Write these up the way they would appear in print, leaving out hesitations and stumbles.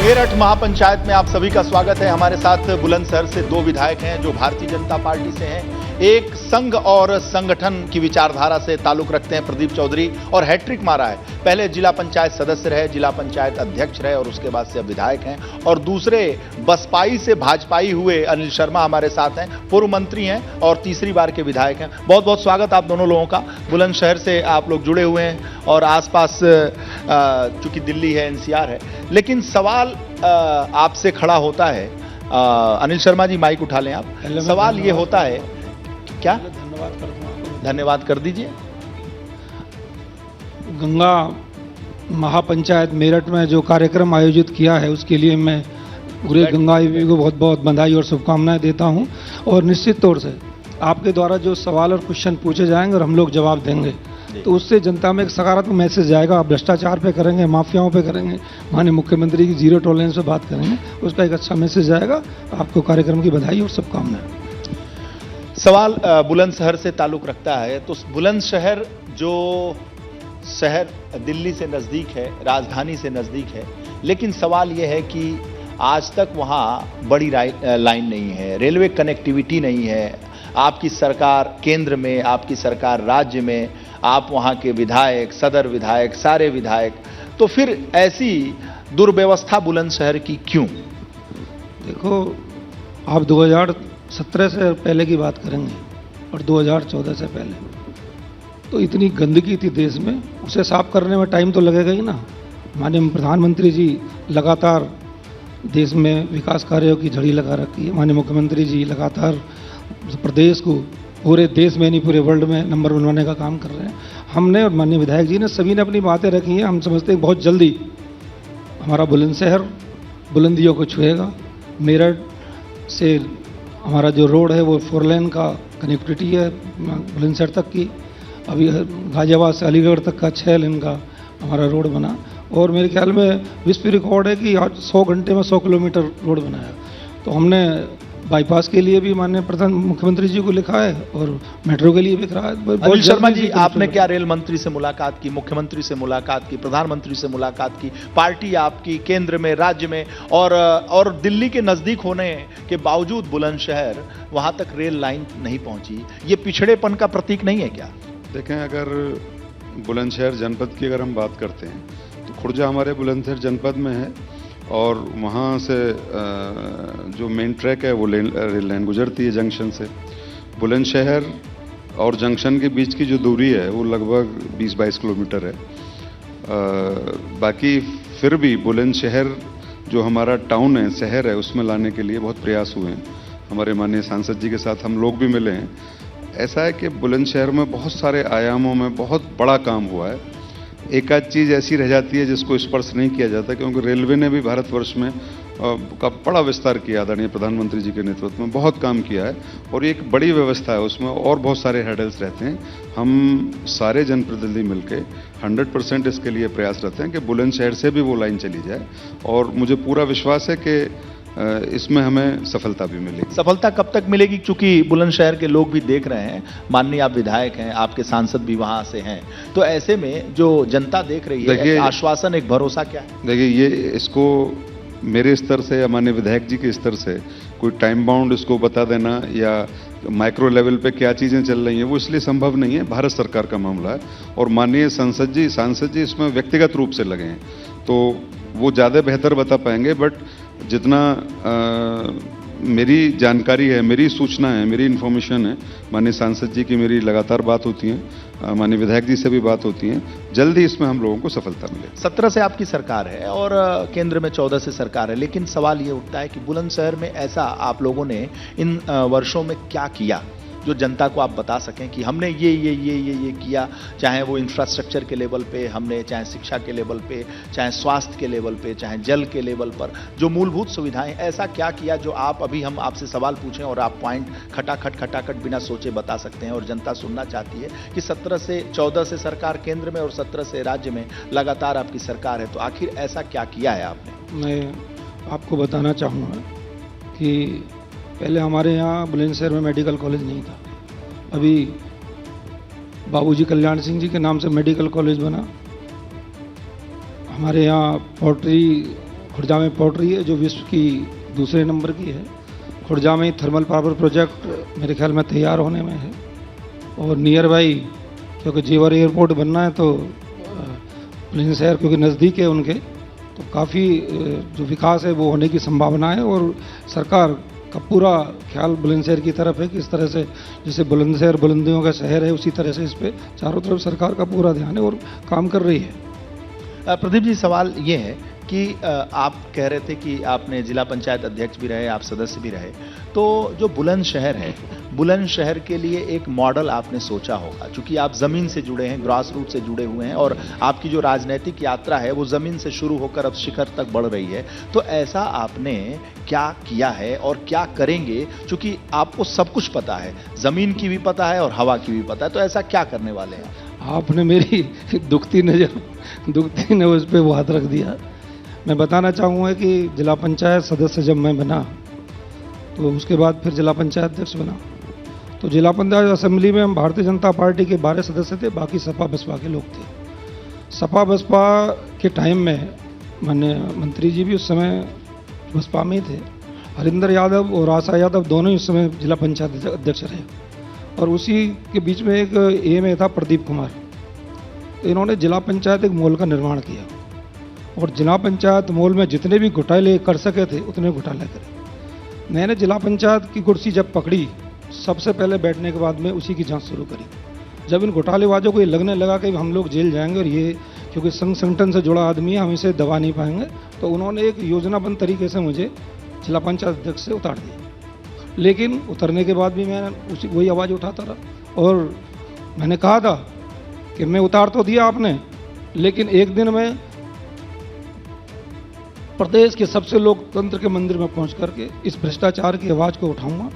मेरठ महापंचायत में आप सभी का स्वागत है। हमारे साथ बुलंदशहर से दो विधायक हैं जो भारतीय जनता पार्टी से हैं। एक संघ और संगठन की विचारधारा से ताल्लुक रखते हैं प्रदीप चौधरी, और हैट्रिक मारा है। पहले जिला पंचायत सदस्य रहे, जिला पंचायत अध्यक्ष रहे और उसके बाद से अब विधायक हैं। और दूसरे बसपाई से भाजपाई हुए अनिल शर्मा हमारे साथ हैं, पूर्व मंत्री हैं और तीसरी बार के विधायक हैं। बहुत बहुत स्वागत आप दोनों लोगों का। बुलंदशहर से आप लोग जुड़े हुए हैं और आसपास चूंकि दिल्ली है, एनसीआर है, लेकिन सवाल आपसे खड़ा होता है। अनिल शर्मा जी माइक उठा लें आप। सवाल ये होता है, क्या धन्यवाद कर दीजिए। गंगा महापंचायत मेरठ में जो कार्यक्रम आयोजित किया है उसके लिए मैं पूरे गंगा ईवी को बहुत बहुत बधाई और शुभकामनाएं देता हूं। और निश्चित तौर से आपके द्वारा जो सवाल और क्वेश्चन पूछे जाएंगे और हम लोग जवाब देंगे तो उससे जनता में एक सकारात्मक मैसेज जाएगा। आप भ्रष्टाचार पे करेंगे, माफियाओं पे करेंगे, माननीय मुख्यमंत्री की जीरो टॉलरेंस पे बात करेंगे, उसका एक अच्छा मैसेज जाएगा। आपको कार्यक्रम की बधाई और शुभकामनाएं। सवाल बुलंदशहर से ताल्लुक रखता है, तो बुलंदशहर जो शहर दिल्ली से नज़दीक है, राजधानी से नज़दीक है, लेकिन सवाल यह है कि आज तक वहाँ बड़ी लाइन नहीं है, रेलवे कनेक्टिविटी नहीं है। आपकी सरकार केंद्र में, आपकी सरकार राज्य में, आप वहाँ के विधायक, सदर विधायक, सारे विधायक, तो फिर ऐसी दुर्व्यवस्था बुलंदशहर की क्यों? देखो, आप 2017 से पहले की बात करेंगे और 2014 से पहले तो इतनी गंदगी थी देश में, उसे साफ करने में टाइम तो लगेगा ही ना। माननीय प्रधानमंत्री जी लगातार देश में विकास कार्यों की झड़ी लगा रखी है। माननीय मुख्यमंत्री जी लगातार प्रदेश को पूरे देश में नहीं पूरे वर्ल्ड में नंबर बनवाने का काम कर रहे हैं। हमने और माननीय विधायक जी ने सभी ने अपनी बातें रखी हैं। हम समझते हैं बहुत जल्दी हमारा बुलंदशहर बुलंदियों को छुएगा। मेरठ से हमारा जो रोड है वो 4 लेन का कनेक्टिविटी है बुलंदशहर तक की। अभी गाजियाबाद से अलीगढ़ तक का 6 लेन का हमारा रोड बना, और मेरे ख्याल में विश्व रिकॉर्ड है कि आज 100 घंटे में 100 किलोमीटर रोड बनाया। तो हमने बाईपास के लिए भी माननीय प्रधान मुख्यमंत्री जी को लिखा है और मेट्रो के लिए भी लिखा है। अनिल शर्मा जी, आपने क्या रेल मंत्री से मुलाकात की, मुख्यमंत्री से मुलाकात की, प्रधानमंत्री से मुलाकात की? पार्टी आपकी केंद्र में, राज्य में और दिल्ली के नजदीक होने के बावजूद बुलंदशहर वहां तक रेल लाइन नहीं पहुंची, ये पिछड़ेपन का प्रतीक नहीं है क्या? देखें, अगर बुलंदशहर जनपद की अगर हम बात करते हैं तो खुर्जा हमारे बुलंदशहर जनपद में है, और वहाँ से जो मेन ट्रैक है वो रेल लाइन गुजरती है जंक्शन से। बुलंदशहर और जंक्शन के बीच की जो दूरी है वो लगभग 20-22 किलोमीटर है। बाकी फिर भी बुलंदशहर जो हमारा टाउन है, शहर है, उसमें लाने के लिए बहुत प्रयास हुए हैं। हमारे माननीय सांसद जी के साथ हम लोग भी मिले हैं। ऐसा है कि बुलंदशहर में बहुत सारे आयामों में बहुत बड़ा काम हुआ है। एक आध चीज़ ऐसी रह जाती है जिसको स्पर्श नहीं किया जाता, क्योंकि रेलवे ने भी भारतवर्ष में का बड़ा विस्तार किया। आदरणीय प्रधानमंत्री जी के नेतृत्व में बहुत काम किया है और एक बड़ी व्यवस्था है उसमें, और बहुत सारे हैडल्स रहते हैं। हम सारे जनप्रतिनिधि मिलकर 100% इसके लिए प्रयासरत हैं कि बुलंदशहर से भी वो लाइन चली जाए, और मुझे पूरा विश्वास है कि इसमें हमें सफलता भी मिलेगी। सफलता कब तक मिलेगी? चूंकि बुलंदशहर के लोग भी देख रहे हैं, माननीय आप विधायक हैं, आपके सांसद भी वहां से हैं, तो ऐसे में जो जनता देख रही है, एक आश्वासन, एक भरोसा क्या है? देखिए, ये इसको मेरे स्तर से या माननीय विधायक जी के स्तर से कोई टाइम बाउंड इसको बता देना या माइक्रो लेवल पे क्या चीज़ें चल रही हैं वो इसलिए संभव नहीं है। भारत सरकार का मामला है और माननीय सांसद जी इसमें व्यक्तिगत रूप से लगे हैं, तो वो ज़्यादा बेहतर बता पाएंगे। बट जितना मेरी जानकारी है, मेरी सूचना है, मेरी इन्फॉर्मेशन है, माननीय सांसद जी की मेरी लगातार बात होती है, माननीय विधायक जी से भी बात होती है, जल्दी इसमें हम लोगों को सफलता मिले। 17 से आपकी सरकार है और केंद्र में 14 से सरकार है, लेकिन सवाल ये उठता है कि बुलंदशहर में ऐसा आप लोगों ने इन वर्षों में क्या किया जो जनता को आप बता सकें कि हमने ये किया, चाहे वो इंफ्रास्ट्रक्चर के लेवल पे हमने, चाहे शिक्षा के लेवल पे, चाहे स्वास्थ्य के लेवल पे, चाहे जल के लेवल पर जो मूलभूत सुविधाएं, ऐसा क्या किया जो आप अभी हम आपसे सवाल पूछें और आप पॉइंट खटाखट बिना सोचे बता सकते हैं? और जनता सुनना चाहती है कि 17 से 14 से सरकार केंद्र में और 17 से राज्य में लगातार आपकी सरकार है, तो आखिर ऐसा क्या किया है आपने? मैं आपको बताना चाहूँगा कि पहले हमारे यहाँ बुलंदशहर में मेडिकल कॉलेज नहीं था। अभी बाबूजी कल्याण सिंह जी के नाम से मेडिकल कॉलेज बना। हमारे यहाँ पोल्ट्री खुर्जा में पोर्ट्री है जो विश्व की दूसरे नंबर की है। खुर्जा में थर्मल पावर प्रोजेक्ट मेरे ख्याल में तैयार होने में है, और नियर बाई क्योंकि जेवर एयरपोर्ट बनना है तो बुलंदशहर क्योंकि नज़दीक है उनके, तो काफ़ी जो विकास है वो होने की संभावना है। और सरकार का पूरा ख्याल बुलंदशहर की तरफ है कि इस तरह से जैसे बुलंदशहर बुलंदियों का शहर है उसी तरह से इस पे चारों तरफ सरकार का पूरा ध्यान है और काम कर रही है। प्रदीप जी, सवाल ये है कि आप कह रहे थे कि आपने जिला पंचायत अध्यक्ष भी रहे, आप सदस्य भी रहे, तो जो बुलंदशहर है, बुलंदशहर के लिए एक मॉडल आपने सोचा होगा, क्योंकि आप जमीन से जुड़े हैं, ग्रास रूट से जुड़े हुए हैं, और आपकी जो राजनीतिक यात्रा है वो जमीन से शुरू होकर अब शिखर तक बढ़ रही है। तो ऐसा आपने क्या किया है और क्या करेंगे, क्योंकि आपको सब कुछ पता है, जमीन की भी पता है और हवा की भी पता है, तो ऐसा क्या करने वाले हैं? आपने मेरी दुखती नज़र पे वो हाथ रख दिया। मैं बताना चाहूँगा कि जिला पंचायत सदस्य जब मैं बना तो उसके बाद फिर जिला पंचायत अध्यक्ष बना, तो जिला पंचायत असेंबली में हम भारतीय जनता पार्टी के 12 सदस्य थे, बाकी सपा बसपा के लोग थे। सपा बसपा के टाइम में माननीय मंत्री जी भी उस समय बसपा में ही थे, हरिंदर यादव और आशा यादव दोनों ही उस समय जिला पंचायत अध्यक्ष रहे, और उसी के बीच में एक एम था प्रदीप कुमार। तो इन्होंने जिला पंचायत एक मॉल का निर्माण किया, और जिला पंचायत मॉल में जितने भी घोटाले कर सके थे उतने घोटाले करे। मैंने जिला पंचायत की कुर्सी जब पकड़ी, सबसे पहले बैठने के बाद में उसी की जांच शुरू करी। जब इन घोटालेबाजों को ये लगने लगा कि हम लोग जेल जाएंगे और ये क्योंकि संघ संगठन से जुड़ा आदमी है, हम इसे दबा नहीं पाएंगे, तो उन्होंने एक योजनाबद्ध तरीके से मुझे जिला पंचायत अध्यक्ष से उतार दिया। लेकिन उतरने के बाद भी मैं वही आवाज़ उठाता रहा, और मैंने कहा था कि मैं उतार तो दिया आपने, लेकिन एक दिन मैं प्रदेश के सबसे लोकतंत्र के मंदिर में पहुंच करके इस भ्रष्टाचार की आवाज़ को उठाऊंगा,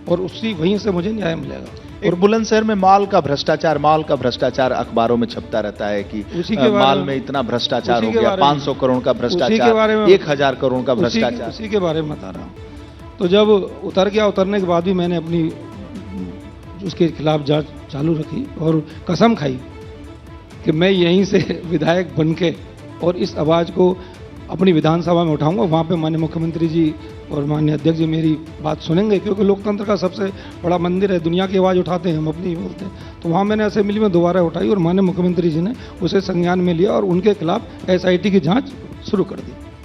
और उसी वहीं से मुझे न्याय मिलेगा। और बुलंदशहर में माल का भ्रष्टाचार अखबारों में छपता रहता है कि उसी के माल में इतना भ्रष्टाचार हो गया, 500 करोड़ का भ्रष्टाचार, 1000 करोड़ का भ्रष्टाचार। उसी के बारे में बता रहा हूँ। तो जब उतर गया, उतरने के बाद भी मैंने अपनी उसके खिलाफ जांच चालू रखी और कसम खाई कि मैं यहीं से विधायक बन के और इस आवाज़ को अपनी विधानसभा में उठाऊंगा। वहाँ पे माननीय मुख्यमंत्री जी और माननीय अध्यक्ष जी मेरी बात सुनेंगे, क्योंकि लोकतंत्र का सबसे बड़ा मंदिर है, दुनिया की आवाज़ उठाते हैं, हम अपनी बोलते हैं। तो वहाँ मैंने असेंबली में दोबारा उठाई और माननीय मुख्यमंत्री जी ने उसे संज्ञान में लिया और उनके खिलाफ SIT की जाँच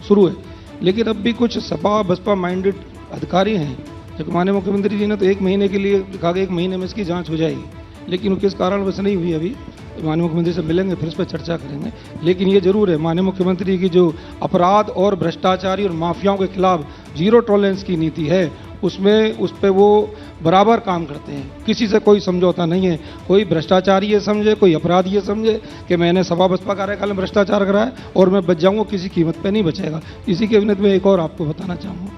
शुरू है। लेकिन अब भी कुछ सपा बसपा माइंडेड अधिकारी हैं, जबकि माननीय मुख्यमंत्री जी ने तो 1 महीने के लिए कहा कि 1 महीने में इसकी जाँच हो जाएगी, लेकिन किस कारणवश नहीं हुई अभी माननीय मुख्यमंत्री से मिलेंगे, फिर इस पर चर्चा करेंगे। लेकिन ये जरूर है, माननीय मुख्यमंत्री की जो अपराध और भ्रष्टाचारी और माफियाओं के खिलाफ जीरो टॉलरेंस की नीति है, उस पर वो बराबर काम करते हैं। किसी से कोई समझौता नहीं है। कोई भ्रष्टाचारी ये समझे, कोई अपराधी ये समझे कि मैंने सपा बसपा कार्यकाल में भ्रष्टाचार करा है और मैं बच जाऊँगा, किसी कीमत पर नहीं बचेगा। इसी के अभिनत में एक और आपको बताना चाहूँगा,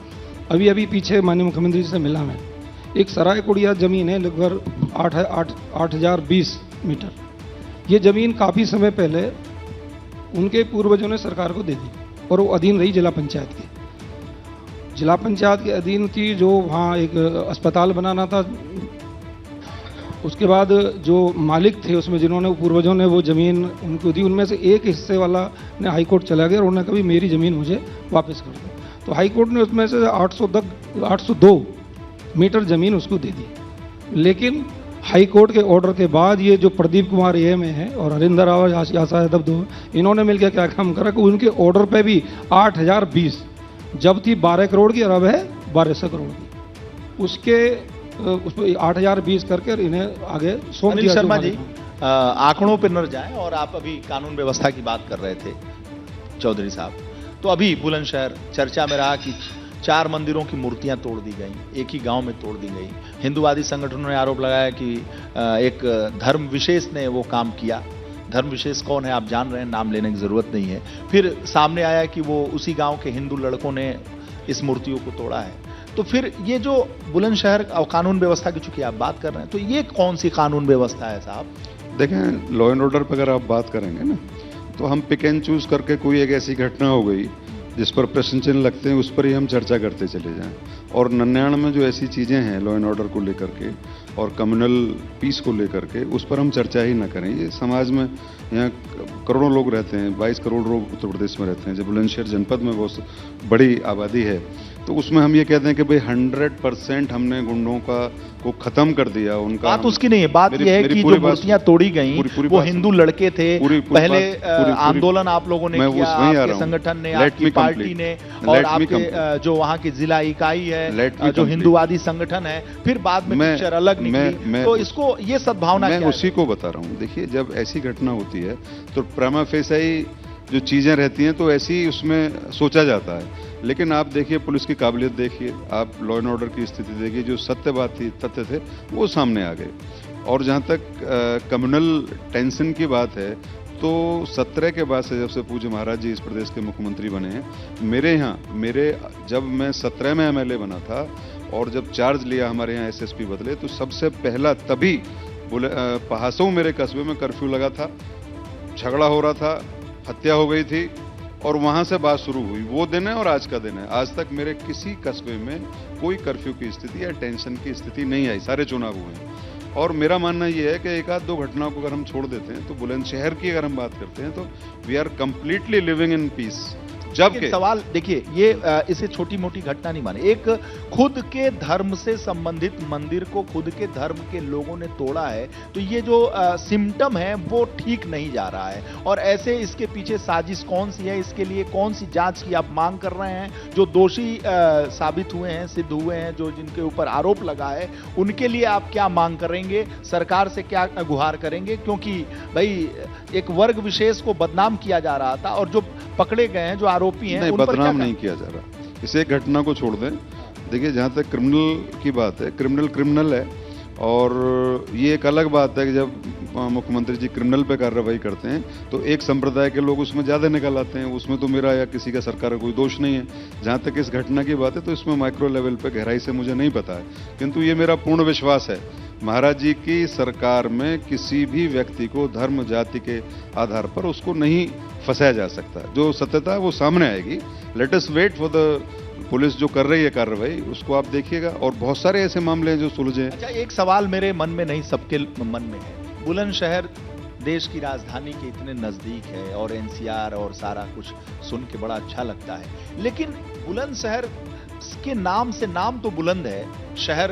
अभी पीछे माननीय मुख्यमंत्री जी से मिला मैं, एक सराय कुड़िया ज़मीन है लगभग 8,020 मीटर। ये ज़मीन काफ़ी समय पहले उनके पूर्वजों ने सरकार को दे दी और वो अधीन रही जिला पंचायत के। जिला पंचायत के अधीन थी, जो वहाँ एक अस्पताल बनाना था। उसके बाद जो मालिक थे उसमें, जिन्होंने पूर्वजों ने वो ज़मीन उनको दी, उनमें से एक हिस्से वाला ने हाई कोर्ट चला गया और उन्होंने कभी मेरी ज़मीन मुझे वापस कर दो। तो हाई कोर्ट ने उसमें से 802 मीटर ज़मीन उसको दे दी। लेकिन हाई कोर्ट के ऑर्डर के बाद ये जो प्रदीप कुमार AM है और हरिंदर आशा यादव 2, इन्होंने मिलकर क्या काम करा कि उनके ऑर्डर पे भी 8,020 जब थी 12 करोड़ की और अब है 1200 करोड़ की। उसको 8,020 करके इन्हें आगे सौंप दिया। शर्मा जी, आंकड़ों पर न जाए, और आप अभी कानून व्यवस्था की बात कर रहे थे चौधरी साहब, तो अभी बुलंदशहर चर्चा में रहा कि 4 मंदिरों की मूर्तियां तोड़ दी गई, एक ही गांव में तोड़ दी गई। हिंदूवादी संगठनों ने आरोप लगाया कि एक धर्म विशेष ने वो काम किया। धर्म विशेष कौन है आप जान रहे हैं, नाम लेने की जरूरत नहीं है। फिर सामने आया कि वो उसी गांव के हिंदू लड़कों ने इस मूर्तियों को तोड़ा है। तो फिर ये जो बुलंदशहर कानून व्यवस्था की चूंकि आप बात कर रहे हैं, तो ये कौन सी कानून व्यवस्था है साहब? देखें, लॉ एंड ऑर्डर पर अगर आप बात करेंगे ना, तो हम पिक एंड चूज करके कोई एक ऐसी घटना हो गई जिस पर प्रश्न चिन्ह लगते हैं उस पर ही हम चर्चा करते चले जाएं। और 99 में जो ऐसी चीज़ें हैं लॉ एंड ऑर्डर को लेकर के और कम्युनल पीस को लेकर के, उस पर हम चर्चा ही ना करें। ये समाज में यहाँ करोड़ों लोग रहते हैं, 22 करोड़ लोग उत्तर प्रदेश में रहते हैं, जब बुलंदशहर जनपद में बहुत बड़ी आबादी है, तो उसमें हम ये कहते हैं कि भाई 100% हमने गुंडों को खत्म कर दिया। उनका बात उसकी नहीं है, बात यह है कि जो मूर्तियां तोड़ी गई वो हिंदू लड़के थे। पहले आंदोलन आप लोगों ने किया, आपके संगठन ने, आपकी पार्टी ने, और आपके जो वहां की जिला इकाई है जो हिंदूवादी संगठन है, फिर बाद में पिक्चर अलग निकली। तो इसको ये सद्भावना मैं उसी को बता रहा हूँ। देखिए, जब ऐसी घटना होती है तो प्रमा फेसाई जो चीज़ें रहती हैं तो ऐसी उसमें सोचा जाता है। लेकिन आप देखिए पुलिस की काबिलियत देखिए, आप लॉ एंड ऑर्डर की स्थिति देखिए, जो सत्य बात थी, तथ्य थे, वो सामने आ गए। और जहाँ तक कम्युनल टेंशन की बात है, तो 17 के बाद से, जब से पूज्य महाराज जी इस प्रदेश के मुख्यमंत्री बने हैं, जब मैं 17 में MLA बना था और जब चार्ज लिया, हमारे यहाँ SSP बदले, तो सबसे पहला तभी पहासों मेरे कस्बे में कर्फ्यू लगा था, झगड़ा हो रहा था, हत्या हो गई थी, और वहां से बात शुरू हुई। वो दिन है और आज का दिन है। आज तक मेरे किसी कस्बे में कोई कर्फ्यू की स्थिति या टेंशन की स्थिति नहीं आई, सारे चुनाव हुए हैं। और मेरा मानना ये है कि एक आध दो घटनाओं को अगर हम छोड़ देते हैं, तो बुलंदशहर की अगर हम बात करते हैं, तो we are completely living in peace. जबकि सवाल देखिए, ये इसे छोटी मोटी घटना नहीं माने, एक खुद के धर्म से संबंधित मंदिर को खुद के धर्म के लोगों ने तोड़ा है, तो ये जो सिम्टम है वो ठीक नहीं जा रहा है। और ऐसे इसके पीछे साजिश कौन सी है, इसके लिए कौन सी जांच की आप मांग कर रहे हैं? जो दोषी साबित हुए हैं, सिद्ध हुए हैं, जो जिनके ऊपर आरोप लगा है, उनके लिए आप क्या मांग करेंगे? सरकार से क्या गुहार करेंगे? क्योंकि भाई एक वर्ग विशेष को बदनाम किया जा रहा था, और जो पकड़े गए हैं, जो आरोपी हैं, नहीं, उन पर बदनाम नहीं किया जा रहा। इसे एक घटना को छोड़ दें। देखिए, जहाँ तक क्रिमिनल की बात है, क्रिमिनल है, और ये एक अलग बात है कि जब मुख्यमंत्री जी क्रिमिनल पे कार्रवाई करते हैं, तो एक संप्रदाय के लोग उसमें ज़्यादा निकल आते हैं। उसमें तो मेरा या किसी का सरकार का कोई दोष नहीं है। जहाँ तक इस घटना की बात है, तो इसमें माइक्रो लेवल पे गहराई से मुझे नहीं पता है, किंतु ये मेरा पूर्ण विश्वास है, महाराज जी की सरकार में किसी भी व्यक्ति को धर्म जाति के आधार पर उसको नहीं फंसाया जा सकता। जो सत्यता है वो सामने आएगी। Let us wait for the police जो कर रही है कार्रवाई, उसको आप देखिएगा। और बहुत सारे ऐसे मामले हैं जो सुलझे। अच्छा, एक सवाल मेरे मन में नहीं, सबके मन में है। बुलंदशहर देश की राजधानी के इतने नजदीक है, और NCR और सारा कुछ सुन के बड़ा अच्छा लगता है, लेकिन बुलंदशहर के नाम से, नाम तो बुलंद है, शहर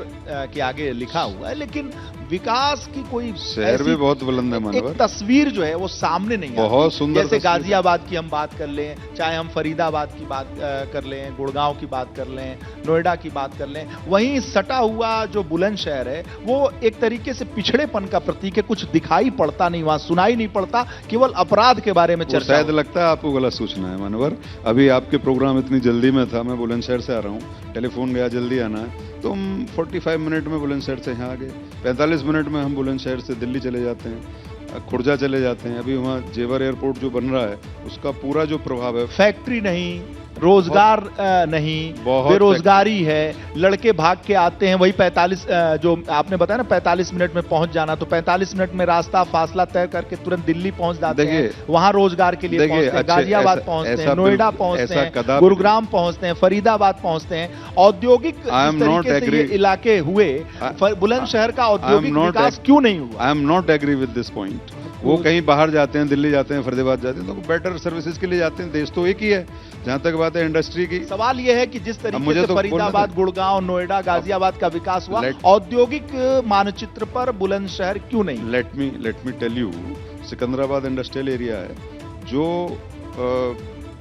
के आगे लिखा हुआ है, लेकिन विकास की कोई शहर भी बहुत बुलंद है मानवर। एक तस्वीर जो है वो सामने नहीं आती। बहुत सुंदर। जैसे गाजियाबाद की हम बात कर लें, चाहे हम फरीदाबाद की बात कर लें, गुड़गांव की बात कर लें, नोएडा की बात कर लें, वहीं सटा हुआ जो बुलंदशहर है वो एक तरीके से पिछड़ेपन का प्रतीक है। कुछ दिखाई पड़ता नहीं, वहां सुनाई नहीं पड़ता, केवल अपराध के बारे में चर्चा। शायद लगता है आपको गलत सूचना है मानवर। अभी आपके प्रोग्राम इतनी जल्दी में था, मैं बुलंदशहर से आ रहा हूँ, टेलीफोन गया जल्दी आना है, तो हम 45 मिनट में बुलंदशहर से यहाँ आ गए। 45 मिनट में हम बुलंदशहर से दिल्ली चले जाते हैं, खुर्जा चले जाते हैं। अभी वहाँ जेवर एयरपोर्ट जो बन रहा है, उसका पूरा जो प्रभाव है, फैक्ट्री नहीं, रोजगार नहीं, बेरोजगारी है, लड़के भाग के आते हैं। वही 45 जो आपने बताया ना, 45 मिनट में पहुंच जाना, तो 45 मिनट में रास्ता फासला तय करके तुरंत दिल्ली पहुंच जाते हैं। वहां रोजगार के लिए पहुंचते हैं, गाजियाबाद पहुंचते हैं, नोएडा पहुंचते हैं, गुरुग्राम पहुंचते हैं, फरीदाबाद पहुंचते हैं। औद्योगिक तरीके से ये इलाके हुए, बुलंदशहर का औद्योगिक विकास क्यों नहीं हुआ? I am not agree with this point. वो कहीं बाहर जाते हैं, दिल्ली जाते हैं, फरीदाबाद जाते हैं, तो बेटर सर्विसेज के लिए जाते हैं। देश तो एक ही है। जहां तक बात है इंडस्ट्री की, सवाल ये है कि जिस तरीके से फरीदाबाद, गुड़गांव, नोएडा, गाजियाबाद का विकास हुआ, औद्योगिक मानचित्र पर बुलंदशहर क्यों नहीं? Let me tell you, Secunderabad industrial area है, जो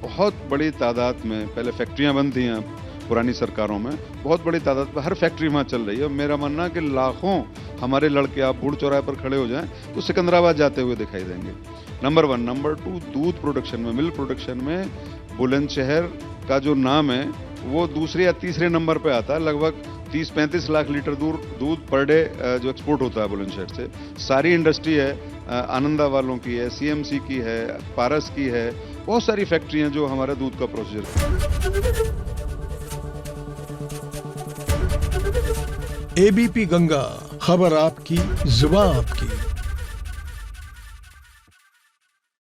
बहुत बड़ी तादाद में, पहले फैक्ट्रियां बंद थी यहाँ पुरानी सरकारों में, बहुत बड़ी तादाद में हर फैक्ट्री वहाँ चल रही है। मेरा मानना है कि लाखों हमारे लड़के, आप बूढ़ चौराहे पर खड़े हो जाएं तो सिकंदराबाद जाते हुए दिखाई देंगे। नंबर 1। नंबर 2, दूध प्रोडक्शन में, मिल्क प्रोडक्शन में बुलंदशहर का जो नाम है वो दूसरे या तीसरे नंबर पे आता है। लगभग 30-35 लाख लीटर दूध पर डे जो एक्सपोर्ट होता है बुलंदशहर से। सारी इंडस्ट्री है, आनंदा वालों की है, CMC की है, पारस की है, बहुत सारी फैक्ट्री हैं जो हमारे दूध का प्रोसीजर। ABP गंगा, खबर आपकी, जुबान आपकी।